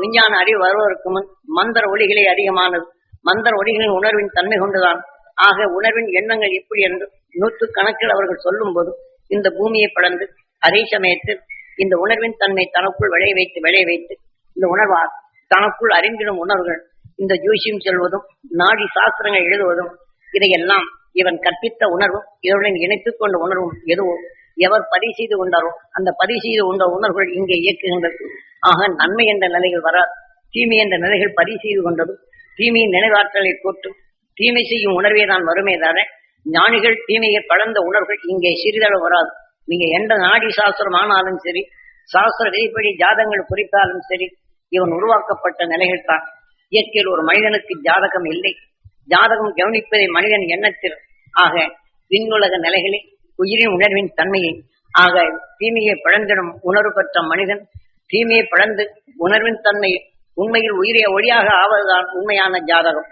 விஞ்ஞான அறிவு வருவதற்கு முன் மந்திர ஒளிகளே அதிகமானது. மந்திர ஒளிகளின் உணர்வின் தன்மை கொண்டுதான். ஆக உணர்வின் எண்ணங்கள் எப்படி என்று 100 கணக்கில் அவர்கள் சொல்லும் போது இந்த பூமியை படர்ந்து அதே சமயத்தில் இந்த உணர்வின் தன்மை தனக்குள் விளைய வைத்து இந்த உணர்வால் தனக்குள் அறிந்திடும் உணர்வுகள் இந்த ஜோசியம் செல்வதும் நாடி சாஸ்திரங்கள் எழுதுவதும் இதையெல்லாம் இவன் கற்பித்த உணர்வும் இதனுடன் இணைத்துக் கொண்ட உணர்வும் எதுவோ எவர் பதிவு செய்து கொண்டாரோ அந்த பதிவு செய்து கொண்ட உணர்வுகள் இங்கே இயக்குகின்றது. ஆக நன்மை என்ற நிலைகள் வராது, தீமை என்ற நிலைகள் பதிவு செய்து கொண்டதும் தீமையின் நினைவாற்றலை போட்டும் தீமை செய்யும் உணர்வே தான் வருமே தவிர ஞானிகள் தீமையை பழந்த உணர்வுகள் இங்கே சிறிதளவு வராது. நீங்க எந்த நாடி சாஸ்திரம் ஆனாலும் சரி, சாஸ்திர விதிப்படி ஜாதகங்கள் குறித்தாலும் சரி, இவன் உருவாக்கப்பட்ட நிலைகள் தான். இயற்கையில் ஒரு மனிதனுக்கு ஜாதகம் இல்லை. ஜாதகம் கவனிப்பதை மனிதன் எண்ணத்தில் ஆக விண்ணுலக நிலைகளை உயிரின் உணர்வின் தன்மையை ஆக தீமையை பழந்திடும் உணர்வு பெற்ற மனிதன் தீமையை பழந்து உணர்வின் தன்மையை உண்மையில் உயிரிய ஒளியாக ஆவதுதான் உண்மையான ஜாதகம்.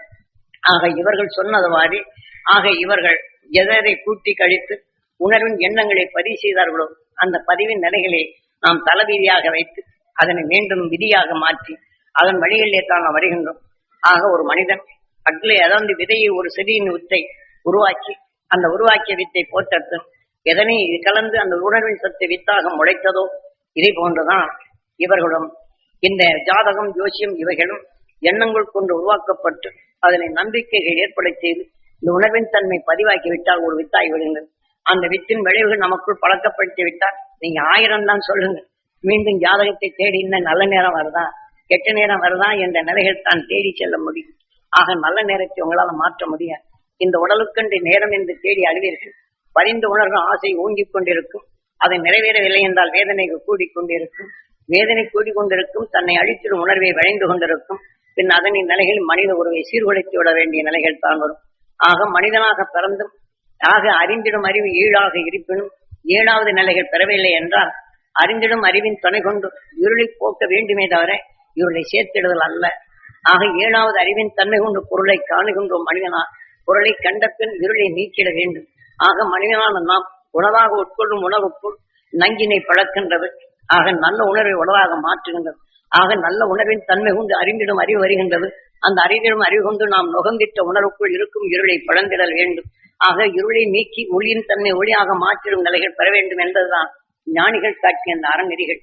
ஆக இவர்கள் சொன்னதுவாறு ஆக இவர்கள் எதை கூட்டி கழித்து உணர்வின் எண்ணங்களை பதிவு செய்தார்களோ அந்த பதிவின் நிலைகளை நாம் தலவீதியாக வைத்து அதனை மீண்டும் விதியாக மாற்றி அதன் வழிகளிலே தான் நாம் வருகின்றோம். ஆக ஒரு மனிதன் அக்களை அதாவது விதையை ஒரு செடியின் வித்தை உருவாக்கி அந்த உருவாக்கிய வித்தை போட்டத்து எதனை கலந்து அந்த உணர்வின் சத்தை வித்தாக முளைத்ததோ இதை போன்றுதான் இவர்களும் இந்த ஜாதகம் ஜோசியம் இவைகளும் எண்ணங்கள் கொண்டு உருவாக்கப்பட்டு அதனை நம்பிக்கைகள் ஏற்பட செய்து இந்த உணர்வின் தன்மை பதிவாக்கிவிட்டால் ஒரு வித்தாகி விடுங்கள். அந்த வித்தின் விளைவுகள் நமக்குள் பழக்கப்படுத்தி விட்டால் நீங்க 1000 தான் சொல்லுங்க, மீண்டும் ஜாதகத்தை தேடி இன்னும் நல்ல நேரம் வருதா கெட்ட நேரம் வருதா என்ற நிலைகள் தான் தேடி செல்ல முடியும். ஆக நல்ல நேரத்தை உங்களால் மாற்ற முடியாது. இந்த உடலுக்கென்று நேரம் என்று தேடி அழுவீர்கள். பரிந்து உணர்வு ஆசை ஓங்கிக் கொண்டிருக்கும். அதை நிறைவேறவில்லை என்றால் வேதனைகள் கூடிக்கொண்டிருக்கும். வேதனை கூடிக்கொண்டிருக்கும். தன்னை அழித்திடும் உணர்வை விளைந்து கொண்டிருக்கும். பின் அதனின் நிலைகள் மனித உறவை சீர்குலைத்து விட வேண்டிய நிலைகள் தான் வரும். ஆக மனிதனாக பிறந்தும் ஆக அறிந்திடும் அறிவு 7ஆக இருப்பினும் 7வது நிலைகள் பெறவில்லை என்றால் அறிந்திடும் அறிவின் துணை கொண்டு இருளை போக்க வேண்டுமே தவிர இருளை சேர்த்திடுதல் அல்ல. ஆக 7வது அறிவின் தன்மை கொண்டு பொருளை காணுகின்றோம். மனிதனா பொருளை கண்ட பின் இருளை நீக்கிட வேண்டும். ஆக மனிதனான நாம் உணவாக உட்கொள்ளும் உணவுக்குள் நஞ்சினை பழக்கின்றது. ஆக நல்ல உணர்வை உணவாக மாற்றுகின்றது. ஆக நல்ல உணர்வின் தன்மை கொண்டு அறிந்திடும் அறிவு வருகின்றது. அந்த அறிந்திடும் அறிவு கொண்டு நாம் நுகர்ந்திட்ட உணர்வுக்குள் இருக்கும் இருளை பழந்திடல் வேண்டும். ஆக இருளை நீக்கி ஒளியின் தன்மை ஒளியாக மாற்றிடும் நிலைகள் பெற வேண்டும் என்பதுதான் ஞானிகள் காட்டிய அந்த அறநெறிகள்.